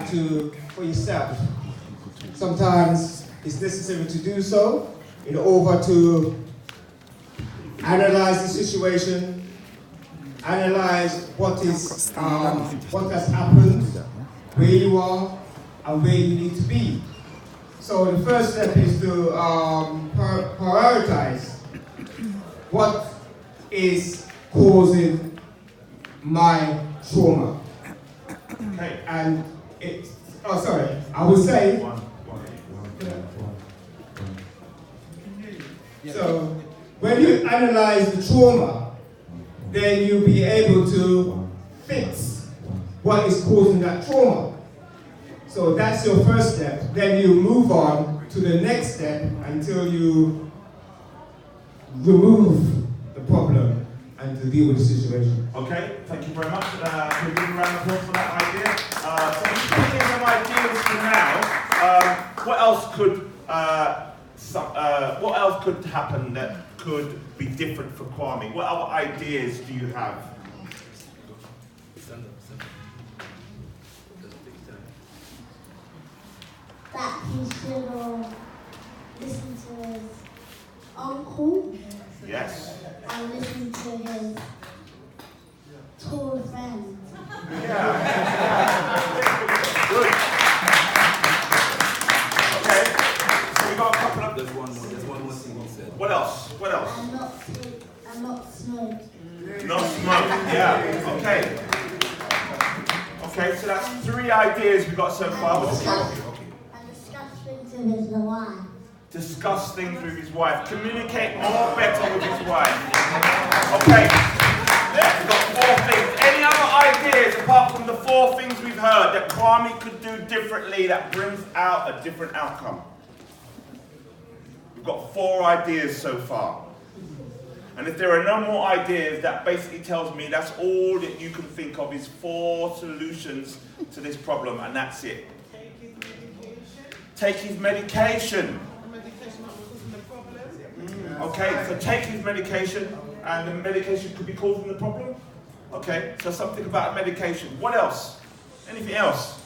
have to for yourself. Sometimes it's necessary to do so in order to analyze the situation, analyze what has happened, where you are, and where you need to be. So the first step is to prioritize what is causing my trauma. Okay. And I would say, so when you analyze the trauma, then you'll be able to fix what is causing that trauma. So that's your first step. Then you move on to the next step until you remove the problem and to deal with the situation. Okay, thank you very much. Can we give a round of applause for that idea? So we've given some ideas for now. What else could happen that could be different for Kwame? What other ideas do you have? That he should listen to his uncle. Yes. And listen to his tall friends. Yeah. Good. Okay. So we got a couple of. There's one more thing he said. What else? What else? And not smoke. No smoke. Yeah. Okay. Okay. So that's 3 ideas we got so far. And discuss things with his wife. Discuss things with his wife. Communicate more better with his wife. Okay. We've got 4 things. Any other ideas apart from the 4 things we've heard that Kwame could do differently that brings out a different outcome? We've got 4 ideas so far. And if there are no more ideas, that basically tells me that's all that you can think of is 4 solutions to this problem, and that's it. Take his medication. Okay, so take his medication, and the medication could be causing the problem. Okay, so something about medication. What else? Anything else?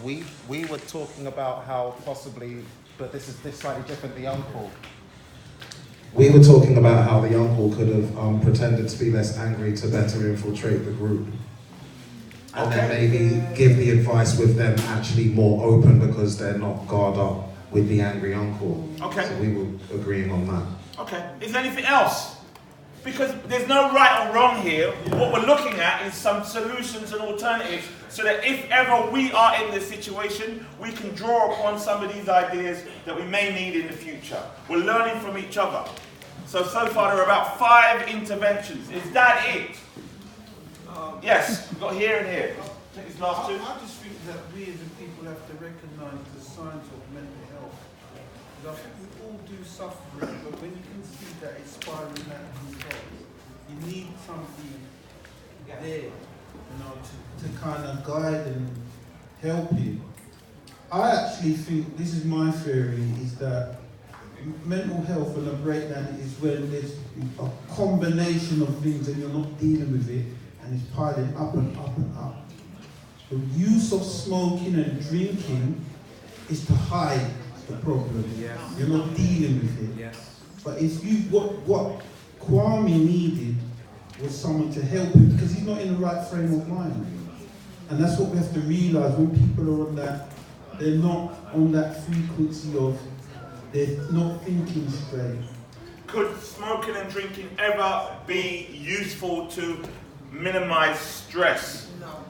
We were talking about how possibly, but this is slightly different, the uncle. We were talking about how the uncle could have pretended to be less angry to better infiltrate the group. And then maybe give the advice with them actually more open because they're not guard up with the angry uncle. Okay. So we were agreeing on that. Okay, is there anything else? Because there's no right or wrong here. What we're looking at is some solutions and alternatives so that if ever we are in this situation, we can draw upon some of these ideas that we may need in the future. We're learning from each other. So far there are about 5 interventions. Is that it? Yes, we've got here and here. Take these last 2. I just think that we as a people have to recognise the signs of mental health. Because I think we all do suffer it, but when you can see that it's spiralling out of control, you need something there, to kind of guide and help you. I actually think, this is my theory, is that mental health and a breakdown is when there's a combination of things and you're not dealing with it, and it's piling up and up and up. The use of smoking and drinking is to hide the problem. Yes. You're not dealing with it. Yes. But if you, what Kwame needed was someone to help him because he's not in the right frame of mind. And that's what we have to realise when people are on that, they're not on that frequency of, they're not thinking straight. Could smoking and drinking ever be useful to minimize stress? No.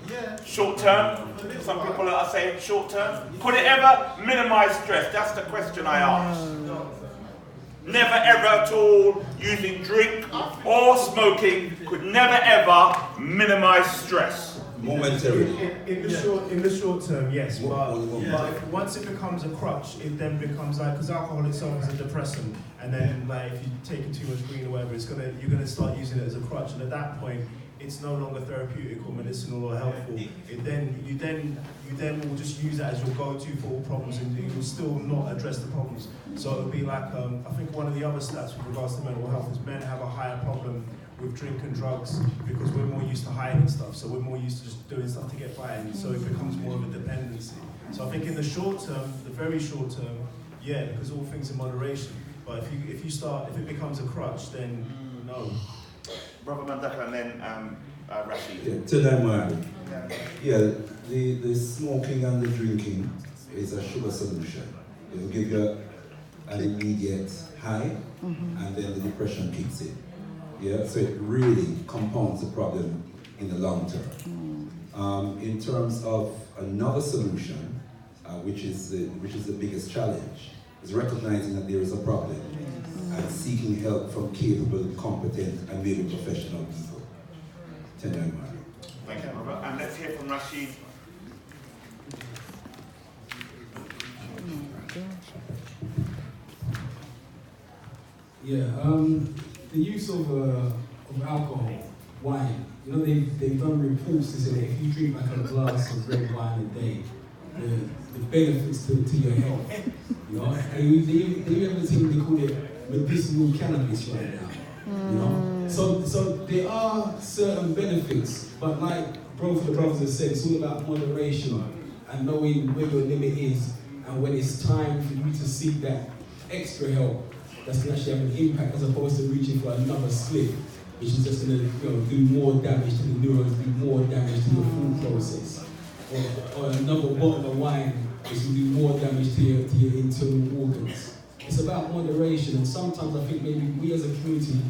Yeah. Short term? Some people are saying short term. Could it ever minimize stress? That's the question I asked. Never ever at all using drink or smoking could never ever minimize stress. Momentarily. In the short term, yes, but once it becomes a crutch, it then becomes like, because alcohol itself is a depressant, and then like if you're taking too much green or whatever, you're gonna start using it as a crutch, and at that point, it's no longer therapeutic or medicinal or helpful. You then will just use that as your go-to for all problems, and you will still not address the problems. So it would be like I think one of the other stats with regards to mental health is men have a higher problem with drink and drugs because we're more used to hiding stuff. So we're more used to just doing stuff to get by, and so it becomes more of a dependency. So I think in the short term, the very short term, yeah, because all things in moderation. But if it becomes a crutch, then no. Brother Mandaka and then Rashid. Yeah, to them, yeah, the smoking and the drinking is a sugar solution. It will give you an immediate high, and then the depression kicks in. Yeah, so it really compounds the problem in the long term. In terms of another solution, which is the biggest challenge, is recognizing that there is a problem and seeking help from capable, competent, and maybe professional people. Thank you, brother. And let's hear from Rashid. Yeah, the use of alcohol, wine. You know, they've done reports to say that if you drink like a glass of red wine a day, the benefits to your health. You know, and they ever think they call it medicinal cannabis right now. You know, so there are certain benefits, but like both the brothers have said, it's all about moderation and knowing where your limit is, and when it's time for you to seek that extra help that's going to actually have an impact, as opposed to reaching for another slip, which is just going to do more damage to the neurons, do more damage to your food process, or another bottle of wine, which will do more damage to your internal organs. It's about moderation, and sometimes I think maybe we as a community,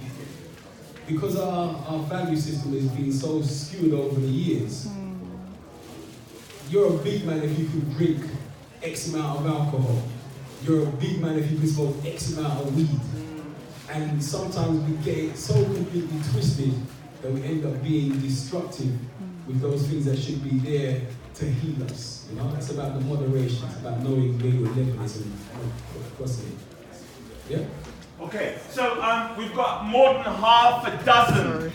because our value system has been so skewed over the years, you're a big man if you can drink X amount of alcohol. You're a big man if you can smoke X amount of weed. And sometimes we get it so completely twisted that we end up being destructive with those things that should be there to heal us. You know, it's about the moderation. It's about knowing where your level is and crossing it. Yeah. Okay, so we've got more than half a dozen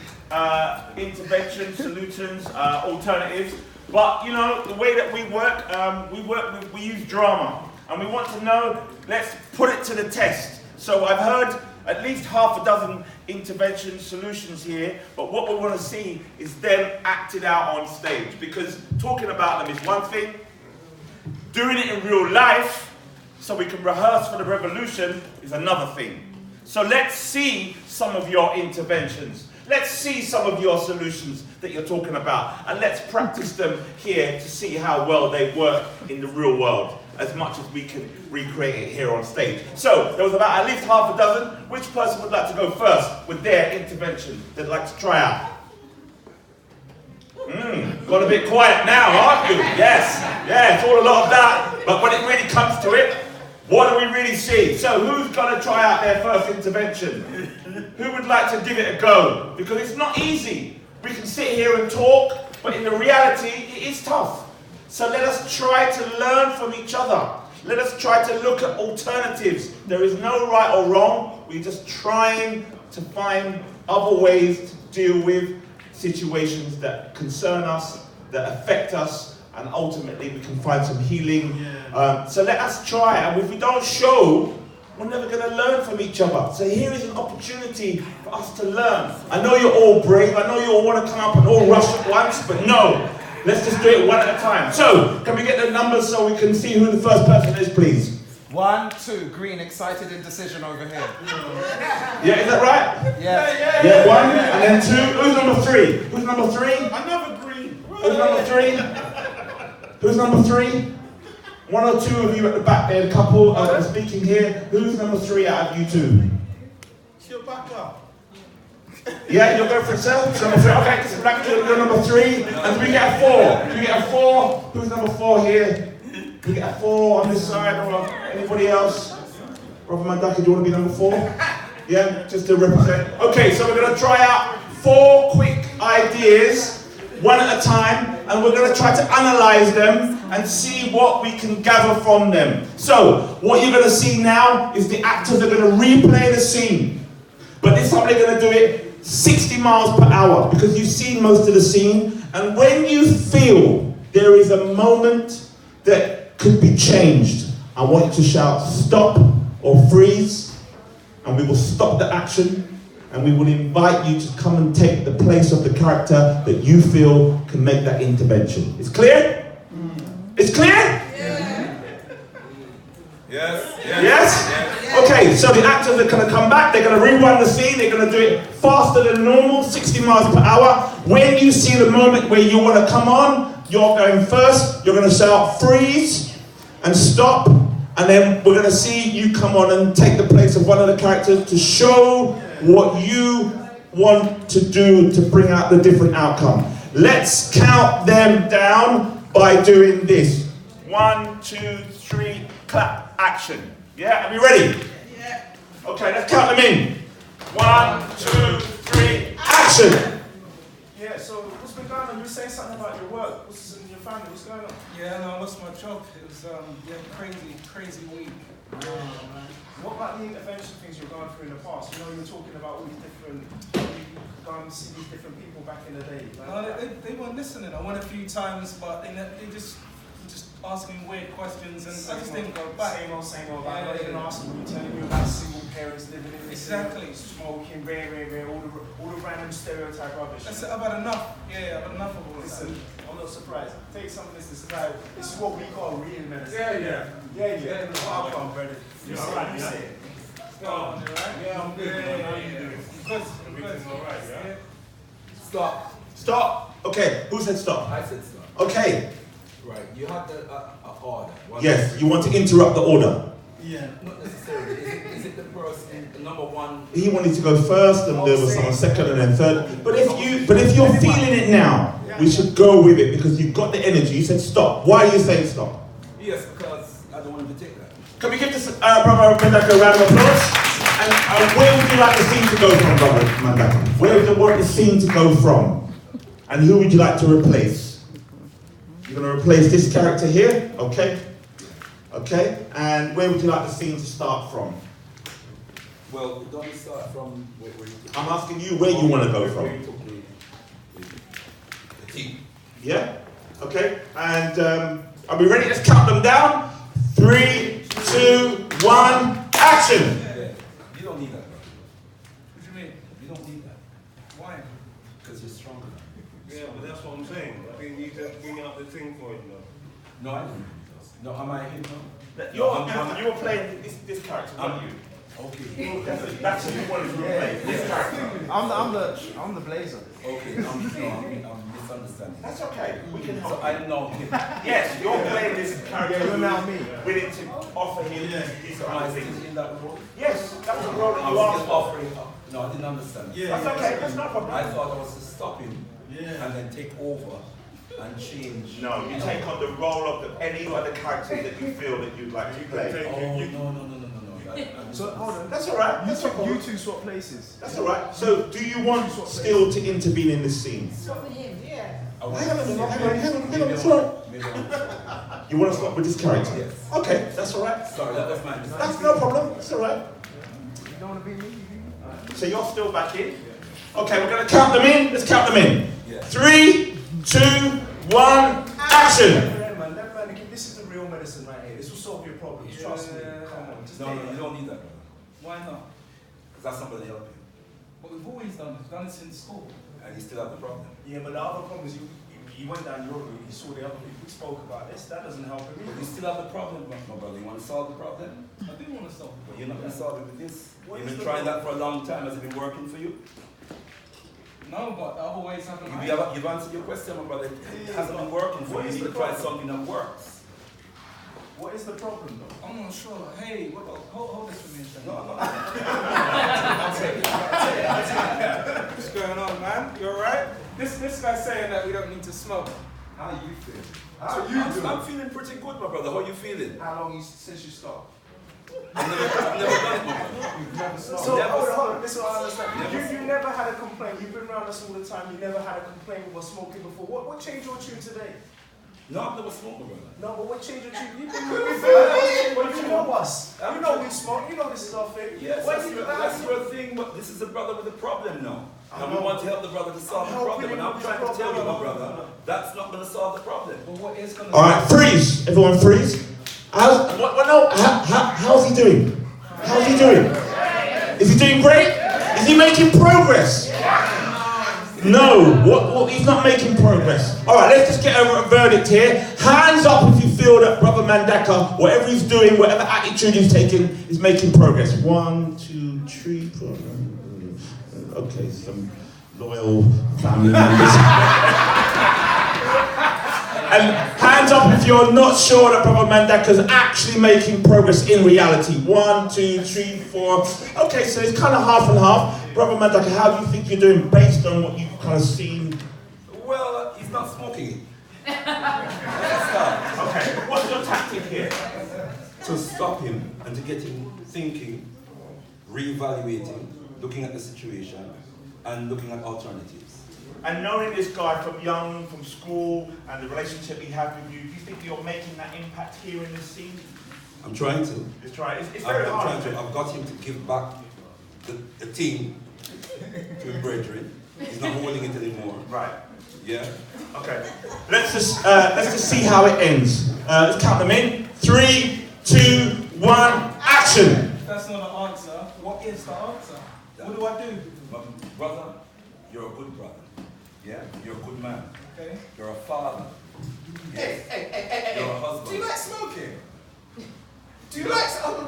interventions, solutions, alternatives. But you know, the way that we use drama, and we want to know. Let's put it to the test. So I've heard at least half a dozen intervention solutions here, but what we want to see is them acted out on stage, because talking about them is one thing, doing it in real life so we can rehearse for the revolution is another thing. So let's see some of your interventions. Let's see some of your solutions that you're talking about, and let's practice them here to see how well they work in the real world, as much as we can recreate it here on stage. So, there was about at least half a dozen. Which person would like to go first with their intervention they'd like to try out? Got a bit quiet now, aren't you? Yes, yeah, it's all a lot of that, but when it really comes to it, what do we really see? So, who's going to try out their first intervention? Who would like to give it a go? Because it's not easy. We can sit here and talk, but in the reality, it is tough. So let us try to learn from each other. Let us try to look at alternatives. There is no right or wrong. We're just trying to find other ways to deal with situations that concern us, that affect us, and ultimately we can find some healing. So let us try, and if we don't show, we're never going to learn from each other. So here is an opportunity for us to learn. I know you're all brave. I know you all want to come up and all rush at once, but no. Let's just do it one at a time. So, can we get the numbers so we can see who the first person is, please? 1, 2, green, excited indecision over here. Yeah, is that right? Yes. Yeah, 1, and then 2. Who's number 3? Who's number 3? Another green. Who's number 3? Who's number 3? 1 or 2 of you at the back there, a couple speaking here. Who's number 3 out of you two? She'll back up. Yeah, you'll go for yourself? So number 3. Okay, so back to your number 3. And we get a 4. Do we get a 4? Who's number 4 here? Do we get a 4 on this side, or anybody else? Brother Mandaka, do you want to be number 4? Yeah, just to represent. Okay, so we're going to try out 4 quick ideas, one at a time, and we're going to try to analyze them and see what we can gather from them. So, what you're going to see now is the actors are going to replay the scene. But this time they're going to do it 60 miles per hour, because you've seen most of the scene. And when you feel there is a moment that could be changed, I want you to shout stop or freeze, and we will stop the action, and we would invite you to come and take the place of the character that you feel can make that intervention. It's clear? It's clear? Yes. Yes? Okay, so the actors are going to come back, they're going to rerun the scene, they're going to do it faster than normal, 60 miles per hour. When you see the moment where you want to come on, you're going first, you're going to shout freeze and stop, and then we're going to see you come on and take the place of one of the characters to show what you want to do to bring out the different outcome. Let's count them down by doing this. 1, 2, 3, clap, action. Yeah, are we ready? Yeah. Okay, let's count them in. 1, 2, 3, action. Yeah, so what's been going on? You were saying something about your work. What's in your family? What's going on? Yeah, no, I lost my job. It was crazy week. What about the intervention things you've gone through in the past? You know, you were talking about all these different, you've gone to see these different people back in the day. Like No, they weren't listening. I went a few times, but they just asking weird questions, and I just didn't go back. Same old. Yeah, Not even asking you, telling you about single parents living in this. Exactly. Smoking, rare, all the random stereotype rubbish. That's about enough. Yeah, I've had enough of all this. Listen, I'm not surprised. Take some of this about. This is what we call real medicine. Yeah. Welcome, brother. You alright, you yeah? say it. Go on, right? Yeah, I'm good. Yeah. How you doing? Good. Alright, yeah? Stop. Stop. Okay, who said stop? I said stop. Okay. Right, you have the order. Yes, you want to interrupt the order. Yeah. Not necessarily. Is it the person, the number one? He wanted to go first, and there was someone second, and then third. But if you're feeling it now, we should go with it because you've got the energy. You said stop. Why are you saying stop? Yes, because I don't want him to take that. Can we give this brother Mandaka a round of applause? And where would you like the scene to go from, brother Mandaka? Where would you want the scene to go from? And who would you like to replace? You're going to replace this character here, okay? Okay, and where would you like the scene to start from? Well, it doesn't start from where you took I'm asking you where you want to go where from. you took the team. Yeah? Okay, and are we ready? Let's count them down. 3, 2, 1, action! Yeah, you don't need that, bro. What do you mean? You don't need that. Why? Because you're stronger. Yeah, but that's what I'm saying. I think you need to bring out the thing for him, though. No, I don't. No, am I him? You were playing this character, weren't you? Okay. That's who you wanted to replace, this character. I'm the blazer. Okay, I'm misunderstanding. That's okay, we can help. So I know him. Yes, you're playing this character. Yeah, you're now me. We need to offer him these Am other I things. still in that role? Yes, that's the role that I'm you asked still for. offering up. No, I didn't understand. That's okay, that's not a problem. I thought I was to stop him and then take over and change. No, you take on the role of any other character that you feel that you'd like to play. Oh, no. So hold on. That's all right. That's okay. You two swap places. That's all right. So, do you want still to intervene in this scene? Swap with him, yeah. Hang on a minute. It's all right. You want to swap with this character? Yes. Okay, that's all right. Sorry, that was mine. That's no problem. That's all right. You don't want to be me? So you're still back in? Okay, we're going to count them in. Let's count them in. Yeah. 3, 2, 1, action! Man, this is the real medicine right here. This will solve your problems. Trust me. Come on. Just No, take it. you don't need that, brother. Why not? Because that's not going to help you. But we've always done it. We've done it since school. And you still have the problem. Yeah, but the other problem is you went down your route, you saw the other people spoke about this, that doesn't help him But you either. still have the problem, my brother. You want to solve the problem? I do want to solve But it. you're not going to solve it with this. What You've is been the trying that for a long time. Has it been working for you? No, but the other ways haven't. You've answered your question, my brother. It hasn't been working for you. You need to try something that works. What is the problem though? I'm not sure. Hey, hold this for me a second. No. I'll take it. What's going on, man? You alright? This guy's saying that we don't need to smoke. How you feel? How you doing? I'm feeling pretty good, my brother. How you feeling? How long since you stopped? I've never done it, my brother. You've never stopped. Never hold on, this is what I understand. Never You never had a complaint. You've been around us all the time. You never had a complaint with smoking before. What changed your tune today? No, I've never smoked, my brother. No, but what changed your tune? You've been well, you know us. You know we smoke. You know this is our thing. Yes, What that's you- your thing, but this is a brother with a problem now. And we want to help the brother to solve the I'm problem. And I'm helping trying him to tell you, my with the brother, problem. that's not going to solve the problem. But what is going to... All right, freeze. Everyone freeze. How's he doing? How's he doing? Is he doing great? Is Is he making progress? No, what, he's not making progress. All right, let's just get a verdict here. Hands up if you feel that Brother Mandaka, whatever he's doing, whatever attitude he's taking, is making progress. 1, 2, 3, 4. Okay, some loyal family members. And hands up if you're not sure that Brother Mandaka's actually making progress in reality. 1, 2, 3, 4. Okay, so it's kind of half and half. Brother Mandaka, how do you think you're doing based on what you've kind of seen? Well, he's not smoking. Okay, what's your tactic here? To stop him and to get him thinking, reevaluating, looking at the situation, and looking at alternatives. And knowing this guy from young, from school, and the relationship he had with you, do you think you're making that impact here in this scene? I'm trying to. It's very hard. I've got him to give back the team to his brethren. He's not holding it anymore. Right. Yeah. Okay. Let's just see how it ends. Let's count them in. 3, 2, 1, action. That's not an answer. What is the answer? What do I do? Brother, you're a good brother. Yeah? You're a good man. Okay. You're a father. Hey. You're a husband. Do you like smoking? Do you like smoking?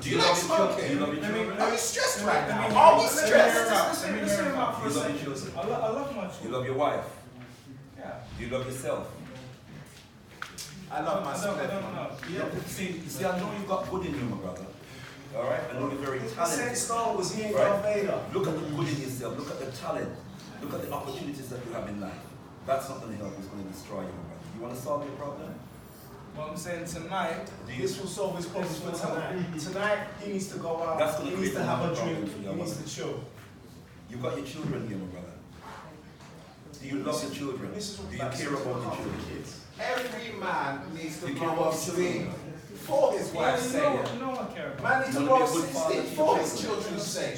Do you like smoking? Do you love your children? Are you stressed right now? Are we stressed? Let me hear him out for a You love second. your children. I love my children. You love your wife. Yeah. You love yourself. I love my I smoking. don't know. See, I know you've got good in you, my brother. Alright? I know you're very talented. Star Wars, he ain't Right? Darth Vader. Look at the good in yourself. Look at the talent. Look at the opportunities that you have in life. That's not going to help. It's going to destroy you, my brother. You want to solve your problem? Well, I'm saying tonight, This will solve his problems for tonight. Tonight, he needs to go out. That's gonna He needs to create have a another drink. problem for you, He needs brother. to chill. You've got your children here, my brother. Do you love your children? Do you care about your children? Every man needs to You care grow about up your to be for his wife's sake. no one cares about Man needs to You grow wanna up be a good father 16 to for your his children. children's sake.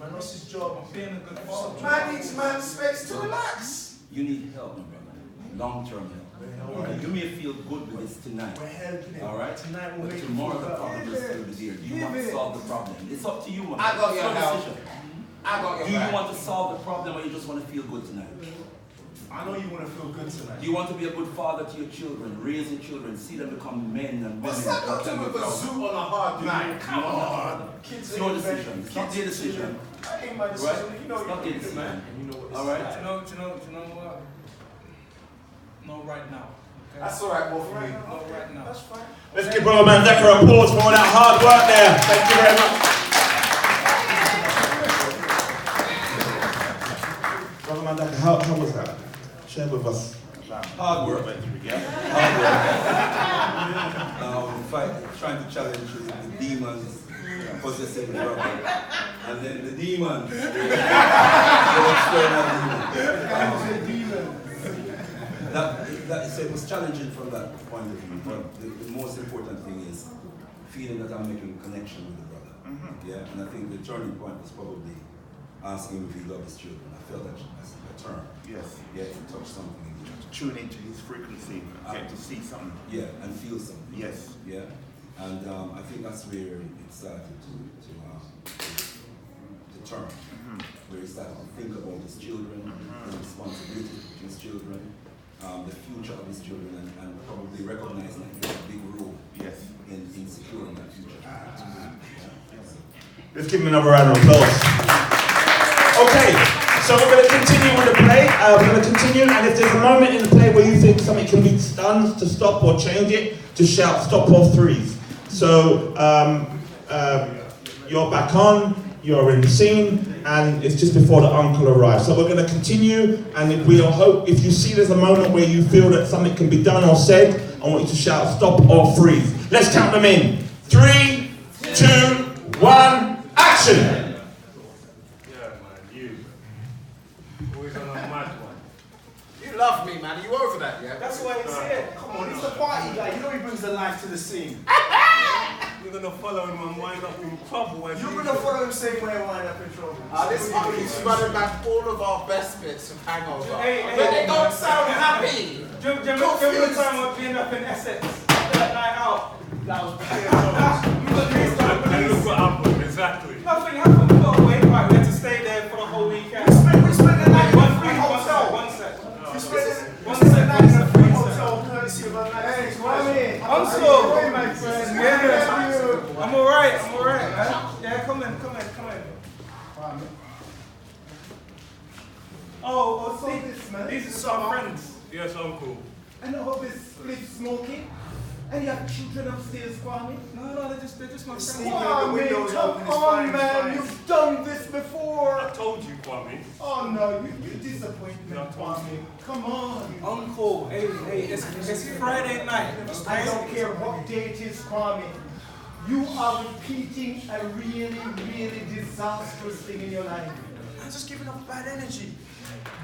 Man, what's his job? being a good father. Man needs man space to relax. You need help, my brother. Long-term help. Alright? You may feel good with this tonight. We're helping him. Alright? Tonight we'll But make tomorrow him the feel problem better. will still be there. Do you want to solve the problem? It's up to you, my I brother. got It's your your help. decision. I got your Do you back. want to solve the problem or you just want to feel good tonight? I know you want to feel good tonight. Do you want to be a good father to your children, raise your children, see them become men and women? What's that got to do with a zoo on a hard night? Come on. It's your decision. It's not their decision. That ain't my Right? decision. You know It's not their you're a good decision. man. And you know what this Alright? is. Do you know what? No, right now. Okay? That's alright, both of me. No, right now. That's fine. Let's give Brother Mandaka a applause for all that hard work there. Thank you very much. Brother Mandaka, how was that? Share with us. Hard work. Yeah. Trying to challenge the demons possessing the brother. And then the demons, the external demons. So it was challenging from that point of view, but the most important thing is feeling that I'm making a connection with the brother. Yeah, and I think the turning point was probably asking him if he loved his children. I felt that as a term. Yes. Yeah, to touch something in you. Tune into his frequency, get to see something. Yeah, and feel something. Yes. Yeah, and I think that's where it started to turn. Where he started to think about his children, his responsibility to his children, the future of his children, and probably recognizing that he has a big role in securing that future. Let's give him another round of applause. Okay, so we're going to continue with the play. We're going to continue, and if there's a moment in the play where you think something can be done to stop or change it, just shout stop or freeze. So you're back on, you're in the scene, and it's just before the uncle arrives. So we're going to continue, and if you see there's a moment where you feel that something can be done or said, I want you to shout stop or freeze. Let's count them in. 3, 2, 1, action! Yeah, man, you. Always on a mad one. You love me, man. Are you over that, yeah? That's why he's here. Come on, he's the party guy. You know he brings the life to the scene. You're gonna follow him and wind up in trouble. You're going to follow him same way I wind up in trouble. This is running back all of our best bits of hangover. Hey, But they don't sound happy. Do you remember the time when we ended up in Essex? That night out. That was You got chased by the And police. look what happened, exactly. Nothing happened. We got away. Right, we had to stay Kwame. Uncle. Hey, my friend. Yeah. I'm alright, man. Yeah, come in. Kwame. Oh, So this man. These are some friends. Yes, uncle. And I hope it's split smoking. And you have children upstairs, Kwame? No, they're just my friends. Kwame, come on, man. You've done this before. I told you, Kwame. Oh, no, you disappoint me, Kwame. Come on. Uncle, hey, it's Friday night. I don't care what day it is, Kwame. You are repeating a really, really disastrous thing in your life. I'm just giving off bad energy.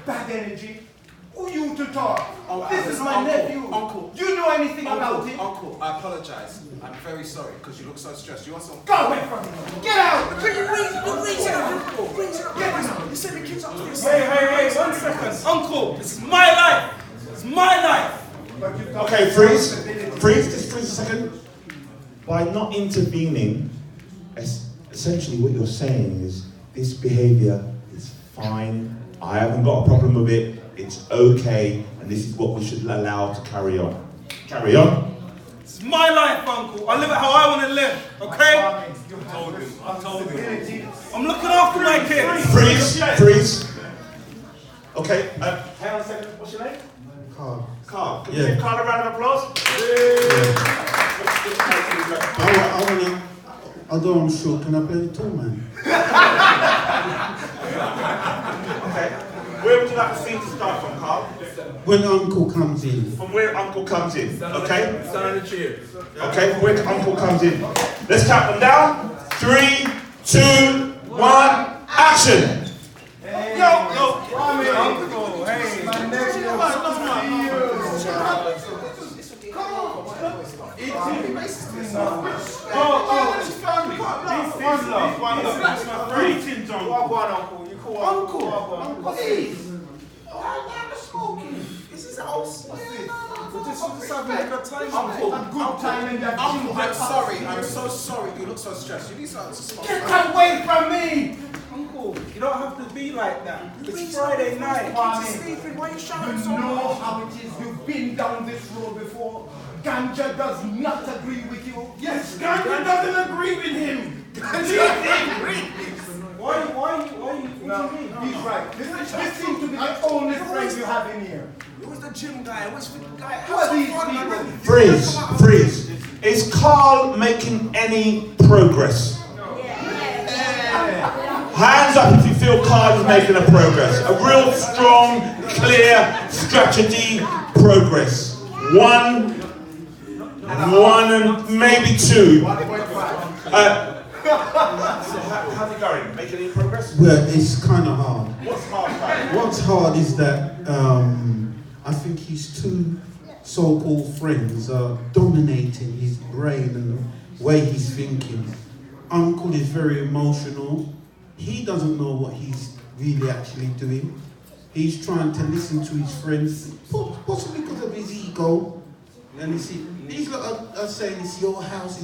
Bad energy? Who you to talk? Oh, this is my nephew. Uncle. Do you know anything about him? Uncle, I apologize. I'm very sorry because you look so stressed. You want some? Go away from me. Get out! Get out! You said the kids up to this. Hey, 1 second. Uncle, this is my life. It's my life. Okay, freeze. Just freeze a second. By not intervening, essentially what you're saying is this behavior is fine. I haven't got a problem with it. It's okay, and this is what we should allow to carry on. Carry on. It's my life, Uncle. I live it how I want to live, okay? I told him. I'm looking after my kids. Freeze. Okay, hang on a second. What's your name? Carl. Can we give Carl a round of applause? Although I'm sure, can I play the tour, man? Okay. Where would you like the scene to start from, Carl? When Uncle comes in. From where Uncle comes in, okay? Stand on the chair. Okay, from where Uncle comes in. Let's count them down. 3, 2, 1, action! Hey, Yo, Kwame. Uncle, hey. My nephew. Come on. Greetings, uncle. Uncle, please. I'm smoking. This is house. We're just having a good time. Uncle, a good time in that Uncle, I'm sorry. I'm so sorry. You look so stressed. You need something to smoke. Get away from me! Uncle, you don't have to be like that. It's Friday night. Kwame, Kids are sleeping. Why are you shouting you so know much? how it is. You've been down this road before. Ganja does not agree with you. Yes, Ganja doesn't agree with him. Why you? No, he's right. This seems to be the only friend you have in here. Who's the gym guy? Who's the guy? Who are these people? Freeze. Is Carl making any progress? Hands up if you feel Carl is making a progress. A real strong, clear strategy progress. One and maybe 2. How's it going? Making any progress? Well, it's kind of hard. What's hard about it? What's hard is that I think his 2 so-called friends are dominating his brain and the way he's thinking. Uncle is very emotional. He doesn't know what he's really actually doing. He's trying to listen to his friends, possibly because of his ego. And you see, these lot are saying it's your house.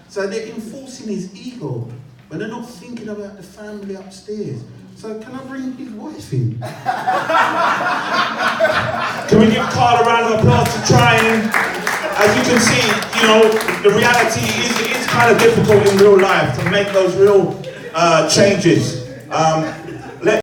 So they're enforcing his ego, but they're not thinking about the family upstairs. So can I bring his wife in? Can we give Carl a round of applause to try and, as you can see, the reality is it's kind of difficult in real life to make those real changes.